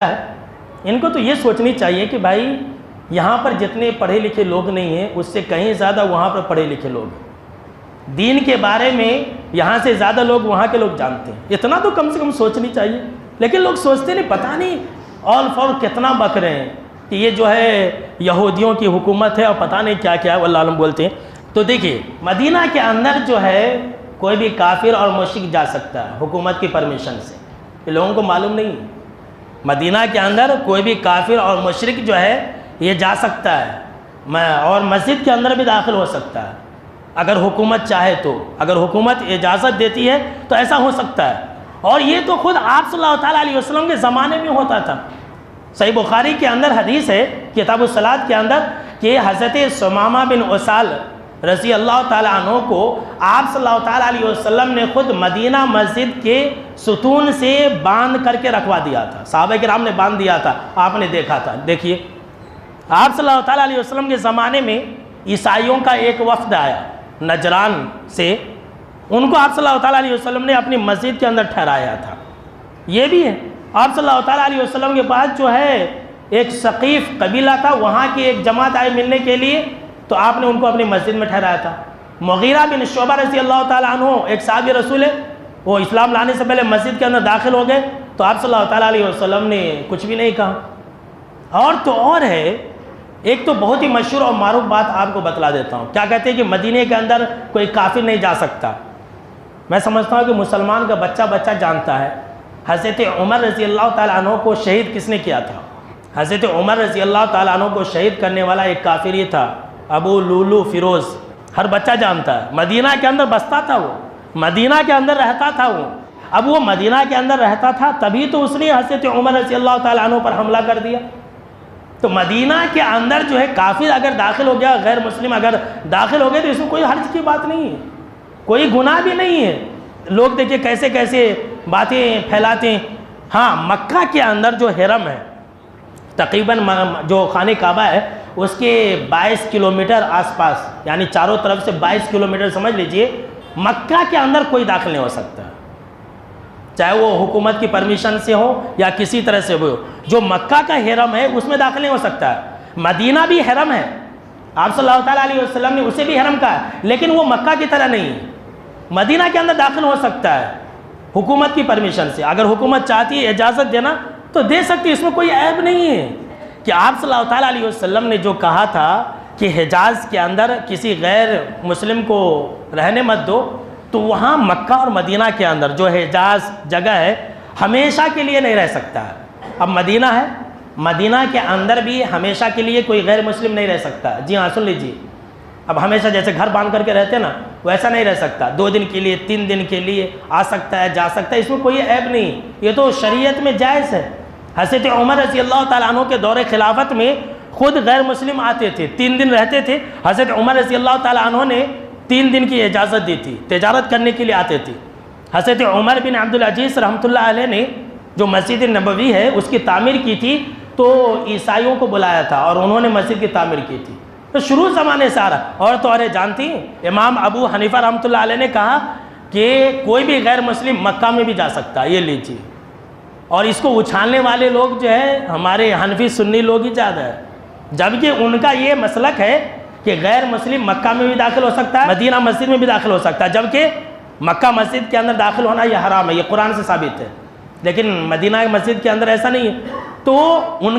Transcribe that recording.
ہے ان کو تو یہ سوچنی چاہیے کہ بھائی یہاں پر جتنے پڑھے لکھے لوگ نہیں ہیں اس سے کہیں زیادہ وہاں پر پڑھے لکھے لوگ ہیں، دین کے بارے میں یہاں سے زیادہ لوگ وہاں کے لوگ جانتے ہیں، اتنا تو کم سے کم سوچنی چاہیے۔ لیکن لوگ سوچتے نہیں، پتہ نہیں آل فور کتنا بک رہے ہیں کہ یہ جو ہے یہودیوں کی حکومت ہے اور پتہ نہیں کیا کیا ہے، واللہ عالم بولتے ہیں۔ تو دیکھیے مدینہ کے اندر جو ہے کوئی بھی کافر اور مشرک جا سکتا ہے حکومت کی پرمیشن سے، یہ لوگوں کو معلوم نہیں ہے۔ مدینہ کے اندر کوئی بھی کافر اور مشرک جو ہے یہ جا سکتا ہے اور مسجد کے اندر بھی داخل ہو سکتا ہے اگر حکومت چاہے تو، اگر حکومت اجازت دیتی ہے تو ایسا ہو سکتا ہے۔ اور یہ تو خود آپ صلی اللہ تعالیٰ علیہ وسلم کے زمانے میں ہوتا تھا۔ صحیح بخاری کے اندر حدیث ہے کتاب الصلاۃ کے اندر کہ حضرت ثمامہ بن اسال رضی اللہ تعالیٰ عنہ کو آپ صلی اللہ تعالیٰ علیہ وسلم نے خود مدینہ مسجد کے ستون سے باندھ کر کے رکھوا دیا تھا، صحابہ کرام نے باندھ دیا تھا، آپ نے دیکھا تھا۔ دیکھیے آپ صلی اللہ تعالیٰ علیہ وسلم کے زمانے میں عیسائیوں کا ایک وفد آیا نجران سے، ان کو آپ صلی اللہ تعالیٰ علیہ وسلم نے اپنی مسجد کے اندر ٹھہرایا تھا۔ یہ بھی ہے آپ صلی اللہ تعالیٰ علیہ وسلم کے پاس جو ہے ایک ثقیف قبیلہ تھا، وہاں کی ایک جماعت آئی ملنے کے لیے، تو آپ نے ان کو اپنی مسجد میں ٹھہرایا تھا۔ مغیرہ بن شعبہ رضی اللہ تعالیٰ عنہ ایک صحابی رسول ہے، وہ اسلام لانے سے پہلے مسجد کے اندر داخل ہو گئے تو آپ صلی اللہ تعالیٰ علیہ وسلم نے کچھ بھی نہیں کہا۔ اور تو اور ہے ایک تو بہت ہی مشہور اور معروف بات آپ کو بتلا دیتا ہوں، کیا کہتے ہیں کہ مدینے کے اندر کوئی کافر نہیں جا سکتا۔ میں سمجھتا ہوں کہ مسلمان کا بچہ جانتا ہے حضرت عمر رضی اللہ تعالیٰ عنہ کو شہید کس نے کیا تھا۔ حضرت عمر رضی اللہ تعالیٰ عنہ کو شہید کرنے والا ایک کافر ہی تھا، ابو لولو فیروز۔ ہر بچہ جانتا ہے، مدینہ کے اندر بستا تھا، وہ مدینہ کے اندر رہتا تھا۔ اب وہ مدینہ کے اندر رہتا تھا تبھی تو اس نے حضرت عمر رضی اللہ تعالیٰ عنہ پر حملہ کر دیا۔ تو مدینہ کے اندر جو ہے کافر اگر داخل ہو گیا، غیر مسلم اگر داخل ہو گئے تو اس میں کوئی حرج کی بات نہیں ہے، کوئی گناہ بھی نہیں ہے۔ لوگ دیکھیں کیسے کیسے باتیں پھیلاتے ہیں۔ ہاں مکہ کے اندر جو حرم ہے تقریباً جو خانہ کعبہ ہے اس کے 22 کلومیٹر آس پاس، یعنی چاروں طرف سے 22 کلومیٹر سمجھ لیجئے، مکہ کے اندر کوئی داخل نہیں ہو سکتا، چاہے وہ حکومت کی پرمیشن سے ہو یا کسی طرح سے ہو۔ جو مکہ کا حرم ہے اس میں داخل نہیں ہو سکتا ہے۔ مدینہ بھی حرم ہے، آپ صلی اللہ تعالیٰ علیہ وسلم نے اسے بھی حرم کہا ہے، لیکن وہ مکہ کی طرح نہیں ہے۔ مدینہ کے اندر داخل ہو سکتا ہے حکومت کی پرمیشن سے، اگر حکومت چاہتی ہے اجازت دینا تو دے سکتی، اس میں کوئی عیب نہیں ہے۔ کہ آپ صلی اللہ تعالیٰ علیہ وسلم نے جو کہا تھا کہ حجاز کے اندر کسی غیر مسلم کو رہنے مت دو، تو وہاں مکہ اور مدینہ کے اندر جو حجاز جگہ ہے ہمیشہ کے لیے نہیں رہ سکتا ہے۔ اب مدینہ ہے، مدینہ کے اندر بھی ہمیشہ کے لیے کوئی غیر مسلم نہیں رہ سکتا۔ جی ہاں سن لیجیے، اب ہمیشہ جیسے گھر باندھ کر کے رہتے ہیں نا ویسا نہیں رہ سکتا، 2 دن کے لیے 3 دن کے لیے آ سکتا ہے جا سکتا ہے، اس میں کوئی عیب نہیں، یہ تو شریعت میں جائز ہے۔ حضرت عمر رضی اللہ تعالیٰ عنہ کے دور خلافت میں خود غیر مسلم آتے تھے، 3 دن رہتے تھے، حضرت عمر رضی اللہ تعالیٰ عنہ نے 3 دن کی اجازت دی تھی، تجارت کرنے کے لیے آتے تھے۔ حضرت عمر بن عبدالعزیز رحمۃ اللہ علیہ نے جو مسجد نبوی ہے اس کی تعمیر کی تھی تو عیسائیوں کو بلایا تھا اور انہوں نے مسجد کی تعمیر کی تھی۔ تو شروع زمانے سے آ رہا، اور تو اور جانتی ہیں امام ابو حنیفہ رحمۃ اللہ علیہ نے کہا کہ کوئی بھی غیر مسلم مکہ میں بھی جا سکتا ہے، یہ لیجیے۔ اور اس کو اچھالنے والے لوگ جو ہے ہمارے حنفی سنی لوگ ہی زیادہ ہے، جبکہ ان کا یہ مسلک ہے کہ غیر مسلم مکہ میں بھی داخل ہو سکتا ہے، مدینہ مسجد میں بھی داخل ہو سکتا ہے، جبکہ مکہ مسجد کے اندر داخل ہونا یہ حرام ہے، یہ قرآن سے ثابت ہے، لیکن مدینہ مسجد کے اندر ایسا نہیں ہے۔ تو ان